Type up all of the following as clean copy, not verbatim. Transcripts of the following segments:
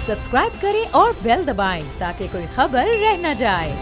Subscribe करें और bell दबाएं ताकि कोई खबर रह न जाए।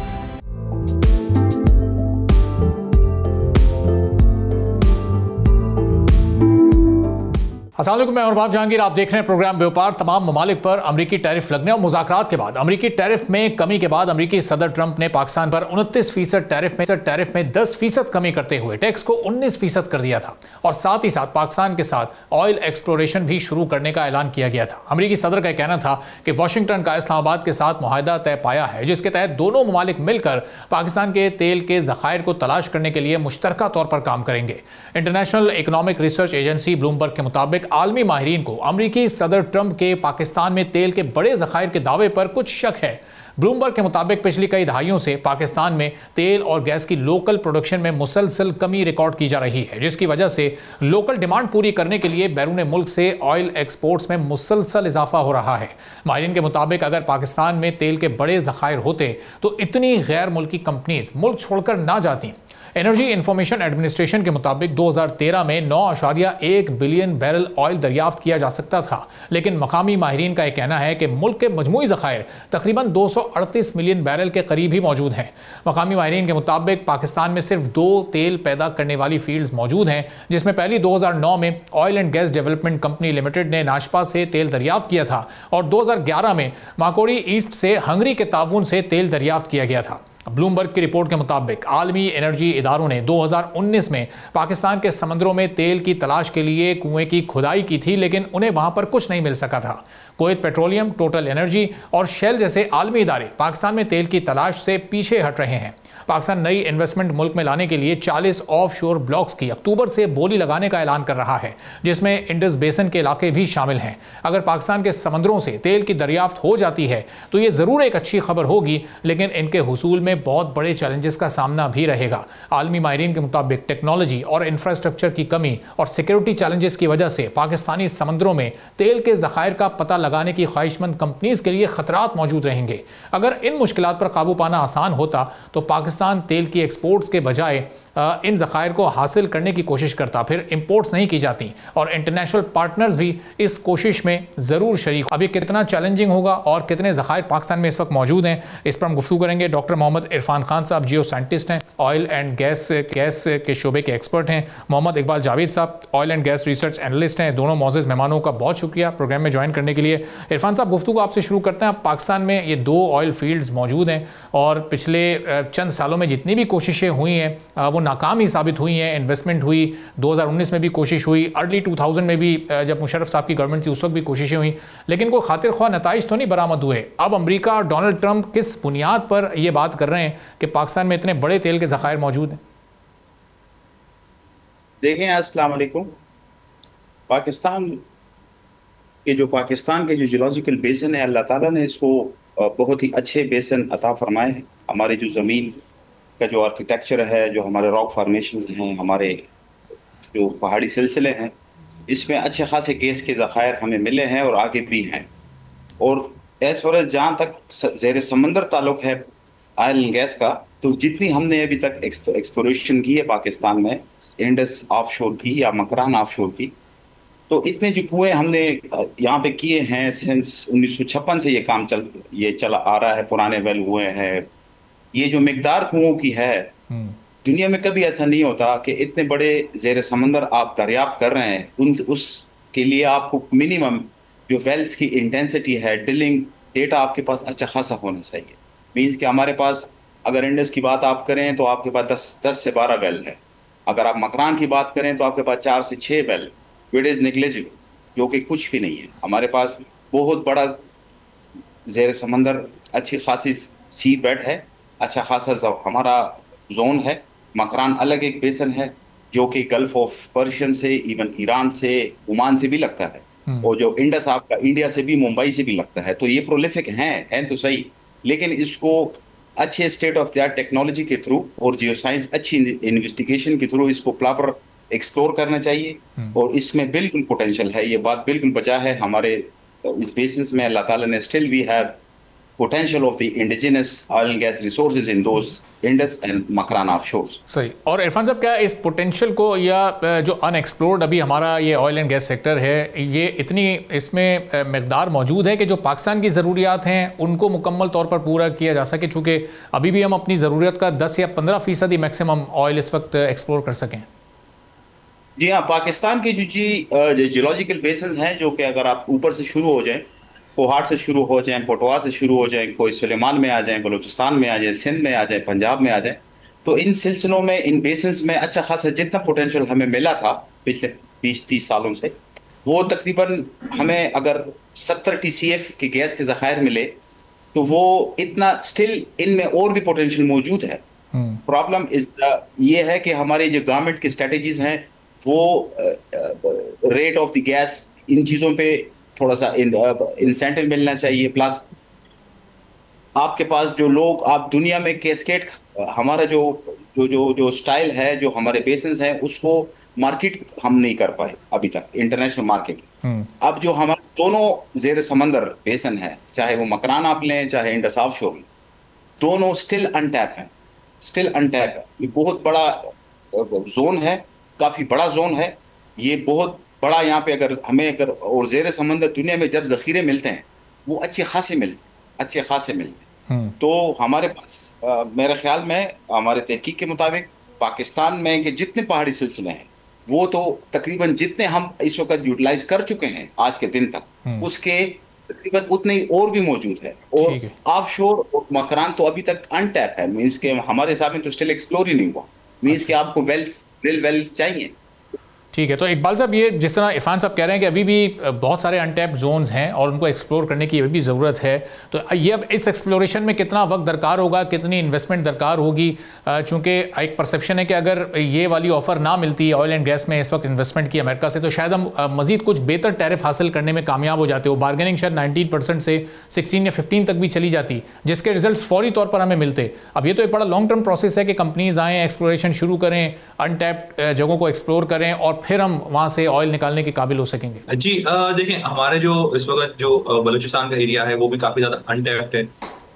अस्सलाम वालेकुम, मैं और जहांगीर, आप देख रहे हैं प्रोग्राम व्यापार। तमाम ममालिक पर अमरीकी टैरिफ लगने और मुज़ाकरात के बाद अमरीकी टैरिफ में कमी के बाद अमरीकी सदर ट्रंप ने पाकिस्तान पर 29% टैरिफ में 10% कमी करते हुए टैक्स को 19% कर दिया था और साथ ही साथ पाकिस्तान के साथ ऑयल एक्सप्लोरेशन भी शुरू करने का ऐलान किया गया था। अमरीकी सदर का कहना था कि वाशिंगटन का इस्लामाबाद के साथ मुआहदा तय पाया है, जिसके तहत दोनों ममालिक मिलकर पाकिस्तान के तेल के ज़खायर को तलाश करने के लिए मुश्तरका तौर पर काम करेंगे। International economic research agency Bloomberg के मुताबिक आलमी माहिरीन को अमरीकी सदर ट्रंप के पाकिस्तान में तेल के बड़े ज़खायर के दावे पर कुछ शक है। ब्लूमबर्ग के मुताबिक पिछली कई दहाइयों से पाकिस्तान में तेल और गैस की लोकल प्रोडक्शन में मुसलसल कमी रिकॉर्ड की जा रही है, जिसकी वजह से लोकल डिमांड पूरी करने के लिए बैरून मुल्क से ऑयल एक्सपोर्ट्स में मुसलसल इजाफा हो रहा है। माहिरीन के मुताबिक अगर पाकिस्तान में तेल के बड़े ज़खायर होते तो इतनी गैर मुल्की कंपनीज मुल्क छोड़कर ना जाती। एनर्जी इंफॉर्मेशन एडमिनिस्ट्रेशन के मुताबिक 2013 में 9.1 बिलियन बैरल ऑयल दरियाफ्त किया जा सकता था, लेकिन मकामी माहिरीन का यह कहना है कि मुल्क के मजमूई ज़खायर तकरीबन 238 मिलियन बैरल के करीब ही मौजूद हैं। मकामी माहिरीन के मुताबिक पाकिस्तान में सिर्फ 2 तेल पैदा करने वाली फील्ड्स मौजूद हैं, जिसमें पहली 2009 में oil and gas development company limited ने नाशपा से तेल दरियाफ्त किया था और 2011 में माकोड़ी ईस्ट से हंगरी के ताउन से तेल दरियाफ्त किया गया था। ब्लूमबर्ग की रिपोर्ट के मुताबिक आलमी एनर्जी इदारों ने 2019 में पाकिस्तान के समंदरों में तेल की तलाश के लिए कुएं की खुदाई की थी, लेकिन उन्हें वहां पर कुछ नहीं मिल सका था। कुवैत पेट्रोलियम, टोटल एनर्जी और शेल जैसे आलमी इदारे पाकिस्तान में तेल की तलाश से पीछे हट रहे हैं। पाकिस्तान नई इन्वेस्टमेंट मुल्क में लाने के लिए 40 ऑफशोर ब्लॉक्स की अक्टूबर से बोली लगाने का ऐलान कर रहा है, जिसमें इंडस बेसन के इलाके भी शामिल हैं। अगर पाकिस्तान के समंदरों से तेल की दरियाफ्त हो जाती है तो ये ज़रूर एक अच्छी खबर होगी, लेकिन इनके हुसूल में बहुत बड़े चैलेंजेस का सामना भी रहेगा। आलमी माहिरीन के मुताबिक टेक्नोलॉजी और इंफ्रास्ट्रक्चर की कमी और सिक्योरिटी चैलेंजेस की वजह से पाकिस्तानी समंदरों में तेल के ज़खायर का पता लगाने की ख्वाहिशमंद कंपनीज के लिए खतरात मौजूद रहेंगे। अगर इन मुश्किलात पर काबू पाना आसान होता तो पाकिस्तान तेल की एक्सपोर्ट्स के बजाय इन ज़खायर को हासिल करने की कोशिश करता, फिर इंपोर्ट्स नहीं की जाती और इंटरनेशनल पार्टनर्स भी इस कोशिश में ज़रूर शरीक। अब ये कितना चैलेंजिंग होगा और कितने ज़खायर पाकिस्तान में इस वक्त मौजूद हैं, इस पर हम गुफ्तगू करेंगे। डॉक्टर मोहम्मद इरफान खान साहब जियो साइंटिस्ट हैं, ऑयल एंड गैस के शोबे के एक्सपर्ट हैं। Mohammad Iqbal Javed sahab oil and gas research analyst हैं। दोनों मौजूद मेहमानों का बहुत शुक्रिया प्रोग्राम में ज्वाइन करने के लिए। इरफान साहब, गुफ्तगू आपसे शुरू करते हैं। पाकिस्तान में ये 2 ऑयल फील्ड्स मौजूद हैं और पिछले चंद सालों में जितनी भी कोशिशें हुई हैं वो नाकाम ही साबित हुई हैं। इन्वेस्टमेंट हुई, 2019 में भी कोशिश हुई, अर्ली 2000 में भी जब मुशर्रफ साहब की गवर्नमेंट थी उस वक्त भी कोशिशें हुई, लेकिन कोई खातिर ख्वाह नताइज तो नहीं बरामद हुए। अब अमेरिका और डोनाल्ड ट्रंप किस बुनियाद पर यह बात कर रहे हैं कि पाकिस्तान में इतने बड़े तेल के ज़खायर मौजूद हैं? देखें, अस्सलाम वालेकुम। पाकिस्तान के जो जियोलॉजिकल बेसन है, अल्लाह ताला ने इसको बहुत ही अच्छे बेसन अता फरमाए हैं। हमारे जो ज़मीन का जो आर्किटेक्चर है, जो हमारे रॉक फॉर्मेशंस हैं, हमारे जो पहाड़ी सिलसिले हैं, इसमें अच्छे खासे गैस के ज़खायर हमें मिले हैं और आगे भी हैं। और एज फार एज जहाँ तक ज़ेर समंदर ताल्लुक है ऑयल एंड गैस का, तो जितनी हमने अभी तक एक्सप्लोरेशन की है पाकिस्तान में, इंडस ऑफशोर की या मकरान ऑफशोर की, तो इतने जो कुएँ हमने यहाँ पे किए हैं सिंस 1956 से ये काम चला आ रहा है। पुराने वेल हुए हैं। ये जो मिकदार कुओं की है, दुनिया में कभी ऐसा नहीं होता कि इतने बड़े ज़ेर समंदर आप दरियाफ्त कर रहे हैं। उसके लिए आपको मिनिमम जो वेल्स की इंटेंसिटी है, ड्रिलिंग डेटा आपके पास अच्छा खासा होना चाहिए। मीन्स कि हमारे पास अगर इंडस की बात आप करें तो आपके पास 10 से 12 वेल है। अगर आप मकरान की बात करें तो आपके पास 4 से 6 वेल, विच इज़ नेग्लिजिबल, जो कि कुछ भी नहीं है। हमारे पास बहुत बड़ा ज़ेर समंदर अच्छी खासी सी बेड है, अच्छा खासा हमारा जोन है। मकरान अलग एक बेसन है जो कि गल्फ ऑफ पर्शियन से, इवन ईरान से, ओमान से भी लगता है, और जो इंडस आपका इंडिया से भी, मुंबई से भी लगता है। तो ये प्रोलिफिक हैं तो सही, लेकिन इसको अच्छे state of the art technology के थ्रू और जियो साइंस अच्छी इन्वेस्टिगेशन के थ्रू इसको प्रॉपर एक्सप्लोर करना चाहिए। और इसमें बिल्कुल पोटेंशियल है, ये बात बिल्कुल बचा है। हमारे इस बेसिस में अल्लाह ताला ने still we have potential of the indigenous oil and gas resources in those Indus and Makran offshores. सही। और इरफान साहब, क्या इस पोटेंशियल को या जो अनएक्सप्लोर्ड अभी हमारा ये ऑयल एंड गैस सेक्टर है, ये इतनी इसमें मकदार मौजूद है कि जो पाकिस्तान की ज़रूरियात हैं उनको मुकम्मल तौर पर पूरा किया जा सके, चूँकि अभी भी हम अपनी ज़रूरत का 10 या 15% ही मैक्सिमम ऑयल इस वक्त एक्सप्लोर कर सकें? जी हाँ, पाकिस्तान के जो जियोलॉजिकल बेसन हैं, जो कि अगर आप ऊपर से शुरू हो जाएं, कोहाट से शुरू हो जाएं, पोटवा से शुरू हो जाएं, कोई सुलेमान में आ जाएं, बलूचिस्तान में आ जाएं, सिंध में आ जाएं, पंजाब में आ जाएं, तो इन सिलसिलों में, इन बेसन्स में अच्छा खासा जितना पोटेंशियल हमें मिला था पिछले 20-30 सालों से, वो तकरीबन हमें अगर 70 TCF के गैस के ज़खायर मिले तो वो इतना स्टिल इनमें और भी पोटेंशियल मौजूद है। प्रॉब्लम ये है कि हमारी जो गवर्नमेंट की स्ट्रेटजीज हैं, वो रेट ऑफ द गैस, इन चीज़ों पे थोड़ा सा इंसेंटिव मिलना चाहिए। प्लस आपके पास जो लोग, आप दुनिया में कैस्केड, हमारा जो जो जो जो स्टाइल है, जो हमारे बेसन्स हैं, उसको मार्केट हम नहीं कर पाए अभी तक, इंटरनेशनल मार्केट। अब जो हमारे दोनों जेर समंदर बेसन है, चाहे वो मकरान आप लें, चाहे इंडस ऑफशोर, दोनों स्टिल अनटैप हैं, स्टिल अनटैप है। ये बहुत बड़ा जोन है, काफ़ी बड़ा जोन है ये, बहुत बड़ा। यहाँ पे अगर और जेर समंदर दुनिया में जब जखीरे मिलते हैं वो अच्छे खासे मिलते हैं। तो हमारे पास मेरे ख्याल में, हमारे तहकीक के मुताबिक, पाकिस्तान में के जितने पहाड़ी सिलसिले हैं वो तो तकरीबन जितने हम इस वक्त यूटिलाइज कर चुके हैं आज के दिन तक, उसके तकरीबन उतने ही और भी मौजूद है। और ऑफशोर और मकरान तो अभी तक अनटैप है, मीन्स के हमारे हिसाब में तो स्टिल एक्सप्लोर ही नहीं हुआ, मीन्स के आपको वेल चाहिए। ठीक है। तो इकबाल साहब, ये जिस तरह इरफान साहब कह रहे हैं कि अभी भी बहुत सारे अनटैप जोन्स हैं और उनको एक्सप्लोर करने की भी ज़रूरत है, तो ये अब इस एक्सप्लोरेशन में कितना वक्त दरकार होगा, कितनी इन्वेस्टमेंट दरकार होगी? चूँकि एक परसेप्शन है कि अगर ये वाली ऑफ़र ना मिलती ऑयल एंड गैस में इस वक्त इन्वेस्टमेंट की अमेरिका से, तो शायद हम मज़ीद कुछ बेहतर टैरिफ हासिल करने में कामयाब हो जाते हो। बार्गेनिंग शायद 19% से 16 या 15 तक भी चली जाती, जिसके रिजल्ट फौरी तौर पर हमें मिलते। अब ये तो एक बड़ा लॉन्ग टर्म प्रोसेस है कि कंपनीज आएँ, एक्सप्लोरेशन शुरू करें, अनटैप्ड जगहों को एक्सप्लोर करें और फिर हम वहाँ से ऑयल निकालने के काबिल हो सकेंगे। जी देखें, हमारे जो इस वक्त जो बलूचिस्तान का एरिया है वो भी काफ़ी ज़्यादा अनटैप्ड है,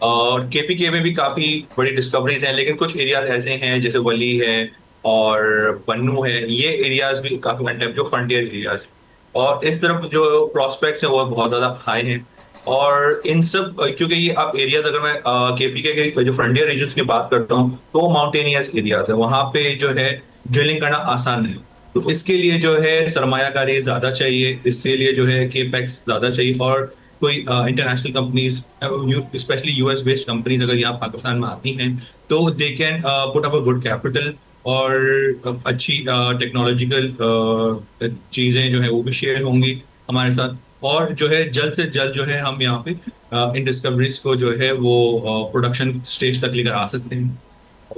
और केपीके में भी काफ़ी बड़ी डिस्कवरीज हैं, लेकिन कुछ एरियाज ऐसे हैं जैसे वली है और पन्नू है, ये एरियाज भी काफ़ी अनटैप्ड, जो फ्रंटियर एरियाज, और इस तरफ जो प्रॉस्पेक्ट्स हैं वो बहुत ज़्यादा हाई हैं। और इन सब, क्योंकि ये आप एरियाज, अगर मैं केपीके के जो फ्रंटियर रीजन्स की बात करता हूँ तो माउंटेनियस एरियाज है, वहाँ पे जो है ड्रिलिंग करना आसान है, तो इसके लिए जो है सरमायाकारी ज़्यादा चाहिए, इसके लिए जो है केपेक्स ज़्यादा चाहिए, और कोई international companies, specially US based companies अगर यहाँ पाकिस्तान में आती हैं तो they can put up a good capital, और अच्छी टेक्नोलॉजिकल चीज़ें जो है वो भी शेयर होंगी हमारे साथ, और जो है जल्द से जल्द जो है हम यहाँ पे इन डिस्कवरीज को जो है वो प्रोडक्शन स्टेज तक लेकर आ सकते हैं।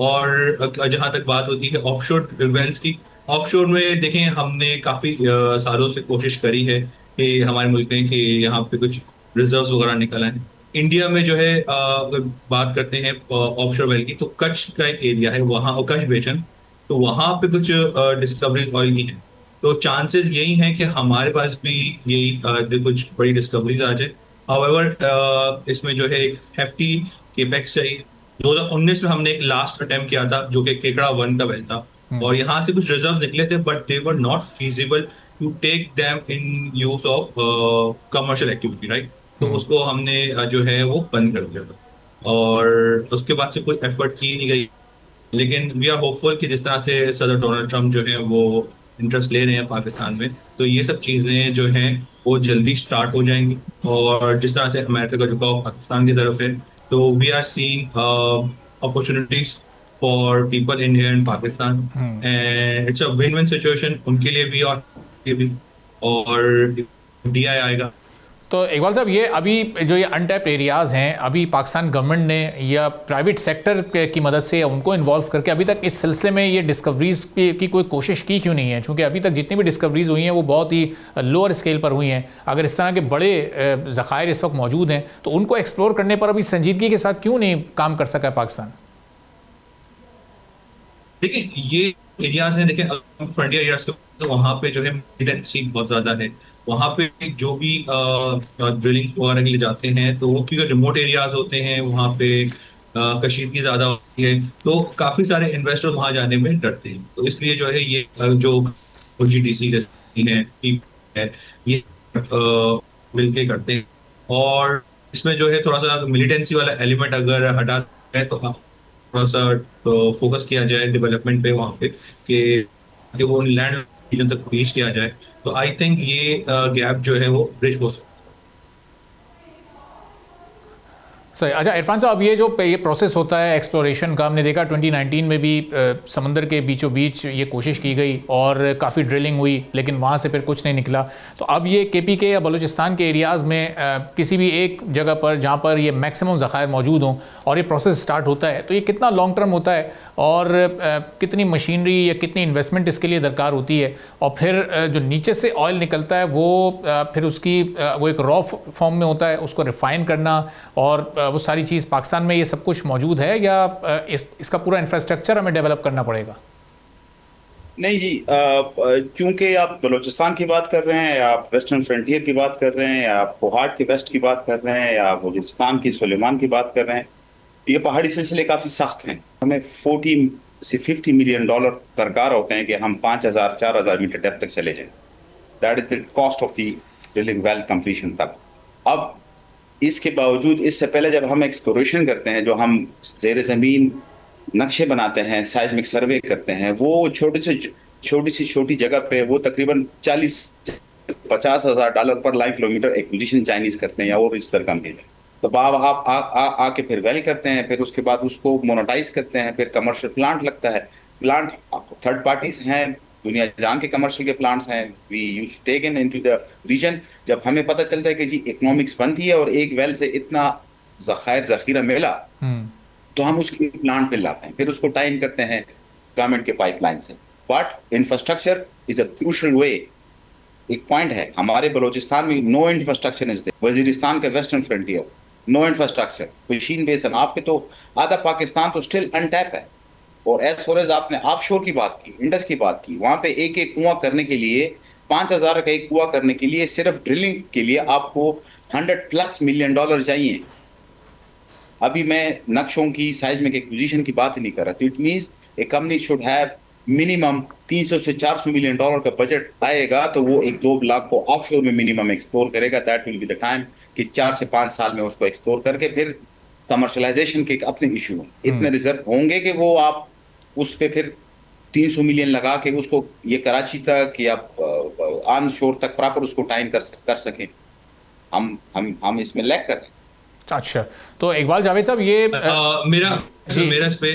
और जहाँ तक बात होती है ऑफशोर वेल्स की, ऑफशोर में देखें, हमने काफ़ी सालों से कोशिश करी है कि हमारे मुल्क में कि यहाँ पे कुछ रिजर्व्स वगैरह निकल आए। इंडिया में जो है अगर बात करते हैं ऑफशोर वेल की, तो कच्छ का एक एरिया है वहाँ, और कच्छ बेचन, तो वहाँ पे कुछ डिस्कवरीज ऑयल की हैं, तो चांसेस यही हैं कि हमारे पास भी यही कुछ बड़ी डिस्कवरीज आ जाए। हाउएवर इसमें जो है एक हेफ्टी केपेक्स चाहिए। 2019 में हमने एक लास्ट अटेम्प्ट किया था जो कि केकड़ा 1 का वेल था, और यहाँ से कुछ रिजर्व्स निकले थे, but they were not feasible to take them in use of commercial activity, right. तो उसको हमने जो है वो बंद कर दिया था, और उसके बाद से कोई एफर्ट की नहीं गई। लेकिन वी आर होपफुल कि जिस तरह से सदर डोनाल्ड ट्रम्प जो है वो इंटरेस्ट ले रहे हैं पाकिस्तान में, तो ये सब चीज़ें जो हैं वो जल्दी स्टार्ट हो जाएंगी। और जिस तरह से अमेरिका का झुकाव पाकिस्तान की तरफ है, तो we are seeing opportunities for people in here in Pakistan, and it's a win-win situation उनके लिए भी और ये भी, और DI आएगा। तो इकबाल साहब, ये अभी जो ये अनटैप्ड एरियाज़ हैं, अभी पाकिस्तान गवर्नमेंट ने या प्राइवेट सेक्टर की मदद से उनको इन्वॉल्व करके अभी तक इस सिलसिले में ये डिस्कवरीज की कोई कोशिश की क्यों नहीं है? क्योंकि अभी तक जितनी भी डिस्कवरीज हुई हैं वो बहुत ही लोअर स्केल पर हुई हैं। अगर इस तरह के बड़े ज़खायर इस वक्त मौजूद हैं तो उनको एक्सप्लोर करने पर अभी संजीदगी के साथ क्यों नहीं काम कर सका है पाकिस्तान? देखिए, ये एरियाज हैं, देखें फ्रंटियर एरियाज तो वहाँ पे जो है मिलिटेंसी बहुत ज्यादा है। वहाँ पे जो भी ड्रिलिंग वगैरह के लिए जाते हैं तो वो क्योंकि रिमोट एरियाज होते हैं, वहाँ पे कशीदगी ज्यादा होती है, तो काफी सारे इन्वेस्टर वहाँ जाने में डरते हैं। तो इसलिए जो है ये जो OGDC है ये मिलके करते हैं। और इसमें जो है थोड़ा सा मिलिटेंसी वाला एलिमेंट अगर हटा है तो थोड़ा सा फोकस किया जाए डेवलपमेंट पे वहाँ पे कि वो लैंड रीजन तक रीच किया जाए, तो आई थिंक ये गैप जो है वो ब्रिज हो सकता है। सही। अच्छा इरफान साहब, अब ये प्रोसेस होता है एक्सप्लोरेशन का, हमने देखा 2019 में भी समंदर के बीचों बीच ये कोशिश की गई और काफ़ी ड्रिलिंग हुई, लेकिन वहाँ से फिर कुछ नहीं निकला। तो अब ये KPK या बलूचिस्तान के एरियाज़ में किसी भी एक जगह पर जहाँ पर ये मैक्सिमम ज़खायर मौजूद हों और ये प्रोसेस स्टार्ट होता है, तो ये कितना लॉन्ग टर्म होता है और कितनी मशीनरी या कितनी इन्वेस्टमेंट इसके लिए दरकार होती है? और फिर जो नीचे से ऑयल निकलता है वो फिर उसकी वो एक रॉ फॉर्म में होता है, उसको रिफ़ाइन करना और वो सारी चीज़ पाकिस्तान में ये सब कुछ मौजूद है या इसका पूरा इंफ्रास्ट्रक्चर हमें डेवलप करना पड़ेगा? नहीं जी, क्योंकि आप बलूचिस्तान की बात कर रहे हैं या आप वेस्टर्न फ्रंटियर की बात कर रहे हैं या आप पहाड़ के वेस्ट की बात कर रहे हैं या आप बलूचिस्तान की सुलेमान की बात कर रहे हैं, ये पहाड़ी सिलसिले काफ़ी सख्त हैं। हमें 40 से 50 मिलियन डॉलर दरकार होते हैं कि हम 5000 4000 मीटर डेप्थ तक चले जाएं। That is the cost of the drilling well completion तक। अब इसके बावजूद, इससे पहले जब हम एक्सप्लोरेशन करते हैं, जो हम ज़ेर ज़मीन नक्शे बनाते हैं, साइस्मिक सर्वे करते हैं, वो छोटी सी जगह पे वो तकरीबन 40-50 हज़ार डॉलर पर लाइन किलोमीटर एक्विजिशन चाइनीज करते हैं या और इस तरह का मिल। तो आप आके फिर वेल करते हैं, फिर उसके बाद उसको मोनेटाइज करते हैं, फिर कमर्शियल प्लांट लगता है। प्लांट थर्ड पार्टीज हैं, दुनिया जान के कमर्शियल के प्लांट्स हैं। We use taken into the region. जब हमें पता चलता है कि जी इकोनॉमिक्स बनती है और एक वेल से इतना ज़ख़ीरा मिला, तो हम उसके प्लांट पे लाते हैं, फिर उसको टाइम करते हैं गवर्नमेंट के पाइपलाइन से। But infrastructure is a crucial way. एक पॉइंट है, हमारे बलूचिस्तान में no infrastructure is there. Waziristan के western frontier no infrastructure. Machine बेसन आपके तो आधा पाकिस्तान तो स्टिल अनटैप है। और एज फॉर एज आपने ऑफशोर की बात की, इंडस की बात की, वहां पे एक कुआं करने के लिए 5000 का एक कुआं करने के लिए सिर्फ ड्रिलिंग के लिए आपको $100+ मिलियन चाहिए। अभी मैं नक्शों की साइज़मिक एक्विजिशन की बात ही नहीं कर रहा। तो it means A company should have minimum 300 से 400 मिलियन डॉलर का बजट आएगा, तो वो 1-2 लाख को ऑफशोर में मिनिमम एक्सप्लोर करेगा। That will be the time कि 4 से 5 साल में उसको एक्सप्लोर करके फिर कमर्शलाइजेशन के अपने इशू हों, इतने रिजर्व होंगे कि वो आप उस पे फिर 300 मिलियन लगा के उसको ये कराची तक या ऑन शोर तक प्रॉपर उसको टाइम कर सकें। हम इसमें लैग कर रहे हैं। अच्छा, तो इकबाल जावेद साहब, ये मेरा इस पे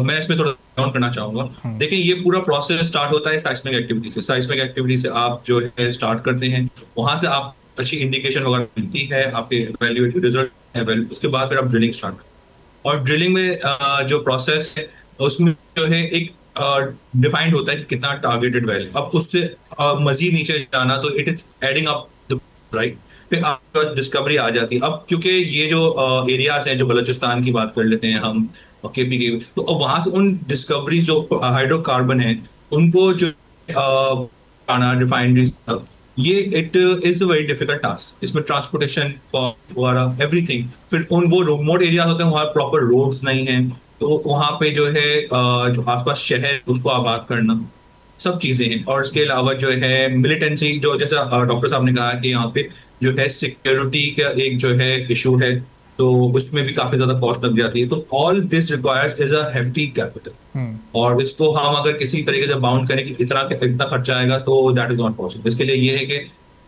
मैं इसमें थोड़ा डाउन करना चाहूंगा। देखिए, ये पूरा प्रोसेस स्टार्ट होता है साइस्मिक एक्टिविटी से। साइस्मिक एक्टिविटी से आप जो है स्टार्ट करते हैं, वहां से आप अच्छी इंडिकेशन वगैरह मिलती है, आपके वैल्यूएटिव रिजल्ट है, उसके बाद फिर आप ड्रिलिंग स्टार्ट करते हैं। और ड्रिलिंग में जो प्रोसेस है उसमें जो है एक डिफाइंड होता है कि कितना टारगेटेड वेल है। अब उससे मजीद नीचे जाना तो it is adding up the right, फिर आपके पास डिस्कवरी आ जाती है। अब क्योंकि ये जो एरियाज हैं, जो बलूचिस्तान की बात कर लेते हैं हम और KPK, तो अब वहां से उन डिस्कवरीज जो हाइड्रोकार्बन है उनको जो रिफाइनरीज, ये it is a very difficult task. इसमें ट्रांसपोर्टेशन वगैरह एवरीथिंग, फिर उन वो रिमोट एरियाज होते हैं वहाँ प्रॉपर रोड्स नहीं हैं, तो वहाँ पे जो है जो आसपास शहर उसको आबाद करना, सब चीजें हैं। और इसके अलावा जो है मिलिटेंसी, जो जैसा डॉक्टर साहब ने कहा कि यहाँ पे जो है सिक्योरिटी का एक जो है इशू है, तो उसमें भी काफी ज्यादा कॉस्ट लग जाती है। तो all this requires is a hefty capital, और इसको हम अगर किसी तरीके से बाउंड करें कि इतना खर्चा आएगा, तो दैट इज नॉट पॉसिबल। इसके लिए ये है कि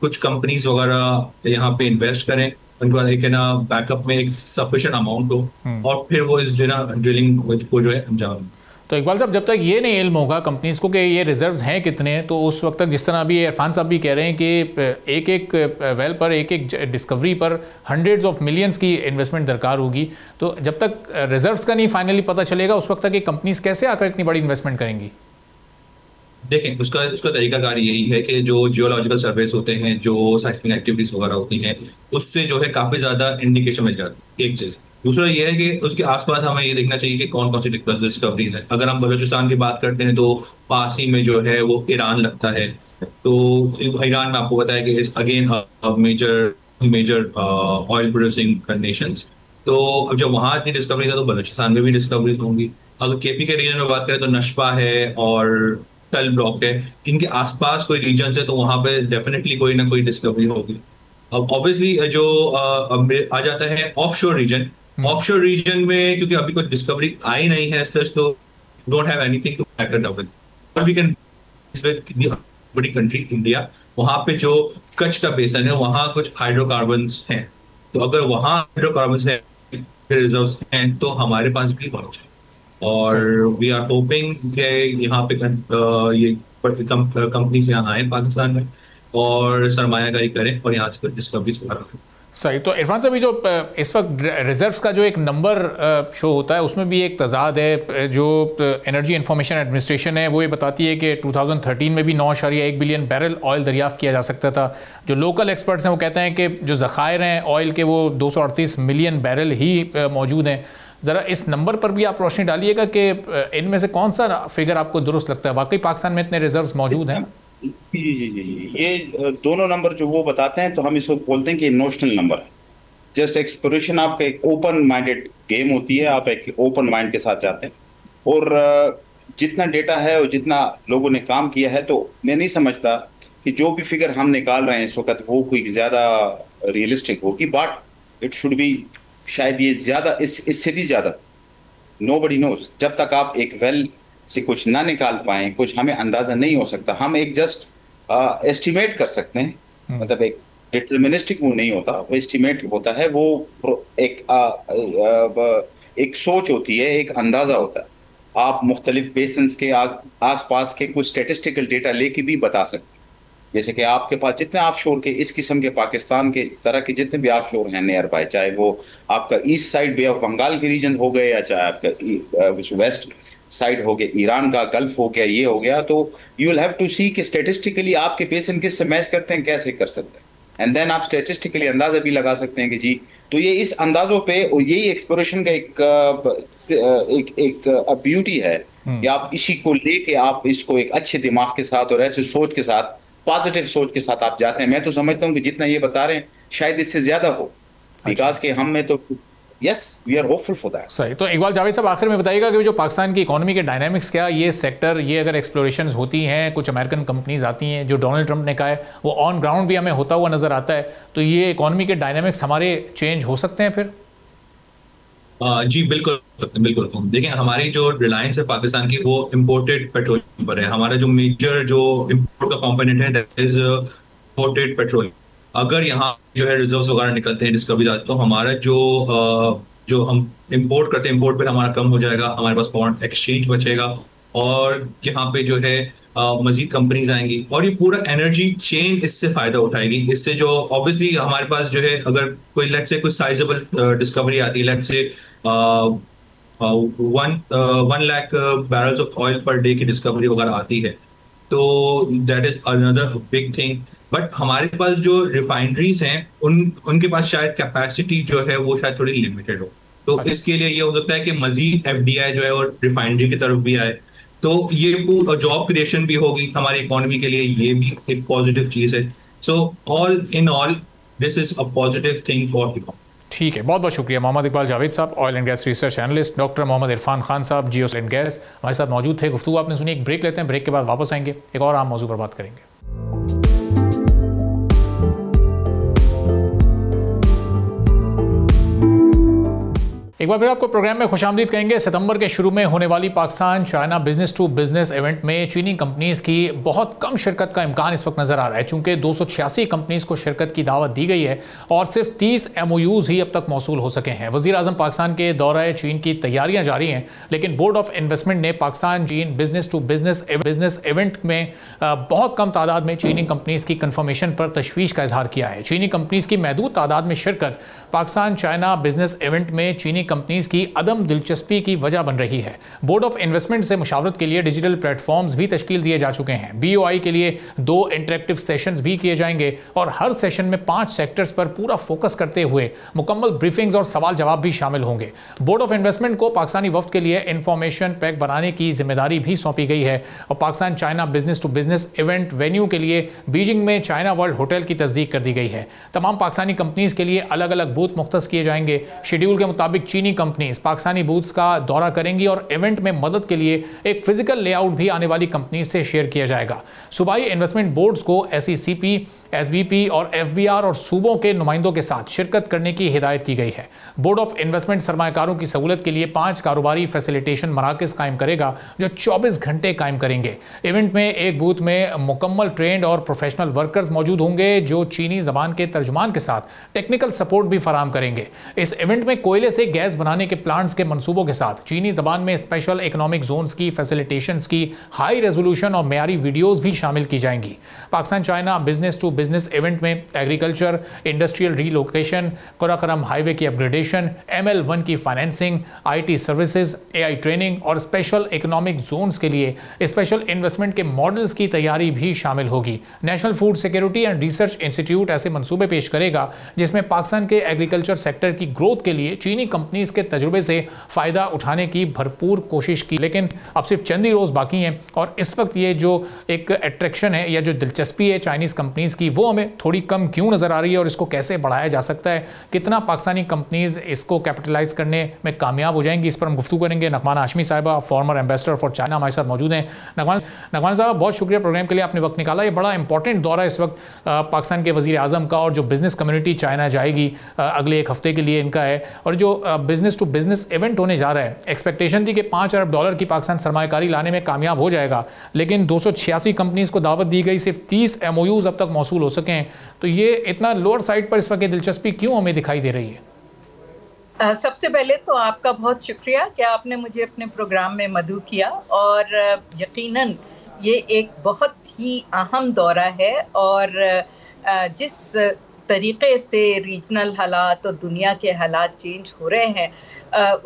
कुछ कंपनीज वगैरह यहाँ पे इन्वेस्ट करें, उनके बाद एक है ना बैकअप में एक सफिशिएंट अमाउंट हो, और फिर वो इस ड्रिलिंग को जो है अंजाम। तो इकबाल साहब, जब तक ये नहीं इल्म होगा कंपनीज को कि ये रिजर्व्स हैं कितने, तो उस वक्त तक, जिस तरह अभी इरफान साहब भी कह रहे हैं कि एक वेल पर, एक डिस्कवरी पर हंड्रेड्स ऑफ मिलियंस की इन्वेस्टमेंट दरकार होगी, तो जब तक रिजर्व्स का नहीं फाइनली पता चलेगा, उस वक्त तक ये कंपनीज कैसे आकर इतनी बड़ी इन्वेस्टमेंट करेंगी? देखें, उसका तरीकाकार यही है कि जो जियोलॉजिकल सर्वेस होते हैं, जो साइस्मिक एक्टिविटीज वगैरह होती हैं, उससे जो है काफी ज्यादा इंडिकेशन मिल जाती है। एक चीज दूसरा ये है कि उसके आसपास हमें ये देखना चाहिए कि कौन कौन सी डिस्कवरीज है। अगर हम बलूचिस्तान की बात करते हैं तो पास ही में जो है वो ईरान लगता है। तो ईरान में आपको पता है कि again major oil producing nations. तो अब जब वहाँ इतनी डिस्कवरीज है तो बलूचिस्तान में भी डिस्कवरीज होंगी। अगर केपी के रीजन में बात करें तो नशपा है और टल ब्लॉक है, इनके आसपास कोई रीजन है तो वहाँ पे डेफिनेटली कोई ना कोई डिस्कवरी होगी। अब ऑब्वियसली जो आ जाता है ऑफशोर रीजन। ऑफशोर रीजन में क्योंकि अभी कोई डिस्कवरी आई नहीं है सच, तो don't have anything to back it up with, और वी कैन बड़ी कंट्री इंडिया, वहां पे जो कच्छ का बेसन है वहां कुछ हाइड्रोकार्बन्स हैं। तो अगर वहां हाइड्रोकार्बन्स है, रिजर्व्स हैं, तो हमारे पास भी होना चाहिए। और वी आर होपिंग कि यहाँ पे ये कंपनीज यहाँ आए पाकिस्तान में और सरमायाकारी करें और यहाँ से डिस्कवरीज करें। सही। तो इरफान साहब, जो इस वक्त रिजर्व्स का जो एक नंबर शो होता है उसमें भी एक तजाद है। जो एनर्जी इंफॉर्मेशन एडमिनिस्ट्रेशन है वो ये बताती है कि 2013 में भी 9.1 बिलियन बैरल ऑयल दरियाफ्त किया जा सकता था। जो लोकल एक्सपर्ट्स हैं वो कहते हैं कि जो ज़खायर हैं ऑयल के वो 238 मिलियन बैरल ही मौजूद हैं। ज़रा इस नंबर पर भी आप रोशनी डालिएगा कि इनमें से कौन सा फिगर आपको दुरुस्त लगता है? वाकई पाकिस्तान में इतने रिजर्व्स मौजूद हैं? जी, ये दोनों नंबर जो वो बताते हैं तो हम इसको बोलते हैं कि नोशनल नंबर है। जस्ट एक्सप्लोरेशन आपका एक ओपन माइंडेड गेम होती है, आप एक ओपन माइंड के साथ जाते हैं और जितना डेटा है और जितना लोगों ने काम किया है, तो मैं नहीं समझता कि जो भी फिगर हम निकाल रहे हैं इस वक्त वो कोई ज़्यादा रियलिस्टिक होगी, बट इट शुड बी, शायद ये ज़्यादा, इससे भी ज़्यादा। नोबडी नोज, जब तक आप एक वेल से कुछ ना निकाल पाए, कुछ हमें अंदाजा नहीं हो सकता। हम एक जस्ट एस्टिमेट कर सकते हैं, मतलब एक डिटर्मिनिस्टिक वो नहीं होता, वो एस्टिमेट होता है, वो एक सोच होती है, एक अंदाजा होता है। आप मुख्तलिफ बेसन्स के आसपास के कुछ स्टेटिस्टिकल डेटा लेके भी बता सकते हैं। जैसे कि आपके पास जितने ऑफशोर के इस किस्म के पाकिस्तान के तरह के जितने भी ऑफशोर हैं नियर बाय, चाहे वो आपका east side bay of Bengal के रीजन हो गए या चाहे आपका वेस्ट साइड हो गया, ईरान का गल्फ हो गया, ये हो गया, तो यू विल हैव टू सी कि स्टेटिस्टिकली आपके बेसन किस से मैच करते हैं, कैसे कर सकते हैं, एंड देन आप स्टेटिस्टिकली अंदाजा भी लगा सकते हैं कि जी, तो ये इस अंदाजों पे, और यही एक्सप्लोरेशन का एक ब्यूटी है कि आप इसी को लेके आप इसको एक अच्छे दिमाग के साथ और ऐसे सोच के साथ, पॉजिटिव सोच के साथ आप जाते हैं। मैं तो समझता हूँ कि जितना ये बता रहे हैं शायद इससे ज्यादा हो, बिकॉज के हम में तो yes we are hopeful for that. सही। तो इकबाल जावेद साहब, आखिर में बताइएगा कि जो पाकिस्तान की इकोनॉमी के डायनामिक्स क्या, ये सेक्टर, ये अगर एक्सप्लोरेशन होती हैं, कुछ अमेरिकन कंपनीज आती हैं, जो डोनाल्ड ट्रंप ने कहा है वो ऑन ग्राउंड भी हमें होता हुआ नजर आता है, तो ये इकोनॉमी के डायनामिक्स हमारे चेंज हो सकते हैं फिर? जी बिल्कुल बिल्कुल। देखिए, हमारी जो रिलायंस है पाकिस्तान की वो इम्पोर्टेड पेट्रोलियम पर है। हमारा जो मेजर जो इम्पोर्ट का कंपोनेंट है दैट इज इम्पोर्टेड पेट्रोलियम। अगर यहाँ जो है रिजर्व्स वगैरह निकलते हैं, डिस्कवरी आते, तो हमारा जो हम इंपोर्ट करते हैं, इंपोर्ट पे हमारा कम हो जाएगा, हमारे पास फॉरेन एक्सचेंज बचेगा और यहाँ पे जो है मजीद कंपनीज आएंगी और ये पूरा एनर्जी चेन इससे फायदा उठाएगी। इससे जो ऑब्वियसली हमारे पास जो है, अगर कोई लेट्स से कुछ साइजेबल डिस्कवरी आती है, let's say 1 lakh barrels of oil per day की डिस्कवरी वगैरह आती है, तो that is another big thing. But हमारे पास जो रिफाइनरीज हैं उनके पास शायद कैपेसिटी जो है वो शायद थोड़ी लिमिटेड हो, तो इसके लिए ये हो सकता है कि मजीद एफडीआई जो है वो रिफाइनरी की तरफ भी आए, तो ये जॉब क्रिएशन भी होगी हमारी इकोनॉमी के लिए, ये भी एक पॉजिटिव चीज है। So all in all this is a positive thing for economy. ठीक है, बहुत बहुत शुक्रिया Mohammad Iqbal Javed sahab, oil and gas research analyst. Doctor Mohammad Irfan Khan sahab, geo and gas, हमारे साथ मौजूद थे। गुफ्तगू आपने सुनी। एक ब्रेक लेते हैं, ब्रेक के बाद वापस आएंगे, एक और आम मौजू पर बात करेंगे। एक बार फिर आपको प्रोग्राम में खुशामदीद कहेंगे। सितंबर के शुरू में होने वाली Pakistan China business to business event में चीनी कंपनीज की बहुत कम शिरकत का इम्कान इस वक्त नजर आ रहा है, चूंकि 286 कंपनीज को शिरकत की दावत दी गई है और सिर्फ 30 MOUs ही अब तक मौसूल हो सके हैं। वज़ीर आज़म पाकिस्तान के दौरे चीन की तैयारियां जारी हैं, लेकिन बोर्ड ऑफ इन्वेस्टमेंट ने पाकिस्तान चीन बिजनेस टू बिजनेस इवेंट में बहुत कम तादाद में चीनी कंपनीज की कन्फर्मेशन पर तशवीश का इजहार किया है। चीनी कंपनीज की महदूद तादाद में शिरकत पाकिस्तान चाइना बिजनेस इवेंट में चीनी कंपनीज की अदम दिलचस्पी की वजह बन रही है। बोर्ड ऑफ इन्वेस्टमेंट से मुशावरत के लिए डिजिटल प्लेटफॉर्म्स भी तश्कील दिए जा चुके हैं। BOI के लिए 2 इंटरेक्टिव सेशंस भी किए जाएंगे और हर सेशन में 5 सेक्टर्स पर पूरा फोकस करते हुए मुकम्मल ब्रीफिंग्स और सवाल जवाब भी शामिल होंगे। बोर्ड ऑफ इन्वेस्टमेंट को पाकिस्तानी वफ्द के लिए इंफॉर्मेशन पैक बनाने की जिम्मेदारी भी सौंपी गई है और Pakistan China business to business event venue के लिए बीजिंग में चाइना वर्ल्ड होटल की तस्दीक कर दी गई है। तमाम पाकिस्तानी कंपनीज के लिए अलग अलग बूथ मुख्तस किए जाएंगे। शेड्यूल के मुताबिक चीनी कंपनीज पाकिस्तानी बूथ्स का दौरा करेंगी और इवेंट में मदद के लिए एक फिजिकल लेआउट भी आने वाली कंपनीज से शेयर किया जाएगा। सूबाई इन्वेस्टमेंट बोर्ड्स को SECP, SBP और FBR और सूबों के नुमाइंदों के साथ शिरकत करने की हिदायत की गई है। बोर्ड ऑफ इन्वेस्टमेंट सरमायाकारों की सहूलत के लिए 5 कारोबारी फैसिलिटेशन मराकज कायम करेगा जो 24 घंटे कायम करेंगे। इवेंट में एक बूथ में मुकम्मल ट्रेंड और प्रोफेशनल वर्कर्स मौजूद होंगे जो चीनी जबान के तर्जुमान के साथ टेक्निकल सपोर्ट भी फराहम करेंगे। इस इवेंट में कोयले से गैस बनाने के प्लांट्स के मंसूबों के साथ चीनी जबान में स्पेशल इकोनॉमिक जोन्स की फैसिलिटेशंस की हाई रेजोल्यूशन और मेयारी वीडियोस भी शामिल की जाएंगी। Pakistan China business to business event में agriculture, industrial relocation, Karakoram highway की अपग्रेडेशन, ML1 की financing, IT services, AI training और स्पेशल इकोनॉमिक जोन्स के लिए स्पेशल इन्वेस्टमेंट के मॉडल्स की तैयारी भी शामिल होगी। National food security and research institute ऐसे मंसूबे पेश करेगा जिसमें पाकिस्तान के एग्रीकल्चर सेक्टर की ग्रोथ के लिए चीनी कंपनीज के तजुर्बे से फायदा उठाने की भरपूर कोशिश की। लेकिन अब सिर्फ चंद ही रोज बाकी हैं और इस वक्त ये जो एक अट्रैक्शन है या जो दिलचस्पी है चाइनीज कंपनीज की वो हमें थोड़ी कम क्यों नजर आ रही है और इसको कैसे बढ़ाया जा सकता है, कितना पाकिस्तानी कंपनीज इसको कैपिटलाइज करने में कामयाब हो जाएंगी, इस पर हम गुफ्तगू करेंगे। नगमाना हाशमी साहिबा, फॉर्मर एम्बेसडर फॉर चाइना, हमारे साथ मौजूद हैं। नगमाना साहब, बहुत शुक्रिया प्रोग्राम के लिए, आपने वक्त निकाला। ये बड़ा इंपॉर्टेंट दौरा इस वक्त पाकिस्तान के वजीर आजम का और जो बिजनेस कम्युनिटी चाइना जाएगी अगले एक हफ्ते के लिए इनका है और जो बिजनेस टू बिजनेस इवेंट होने जा रहा है। एक्सपेक्टेशन थी कि $5 अरब की पाकिस्तान सरमायाकारी लाने में कामयाब हो जाएगा, लेकिन 286 कंपनीज को दावत दी गई, सिर्फ 30 MOUs अब तक मौसूल हो सके हैं। तो ये इतना लोअर साइड पर इस वक्त दिलचस्पी क्यों हमें दिखाई दे रही है? सबसे पहले तो आपका बहुत शुक्रिया कि आपने मुझे अपने प्रोग्राम में मदऊ किया और यकीनन ये एक बहुत ही अहम दौरा है और जिस तरीके से रीजनल हालात और दुनिया के हालात चेंज हो रहे हैं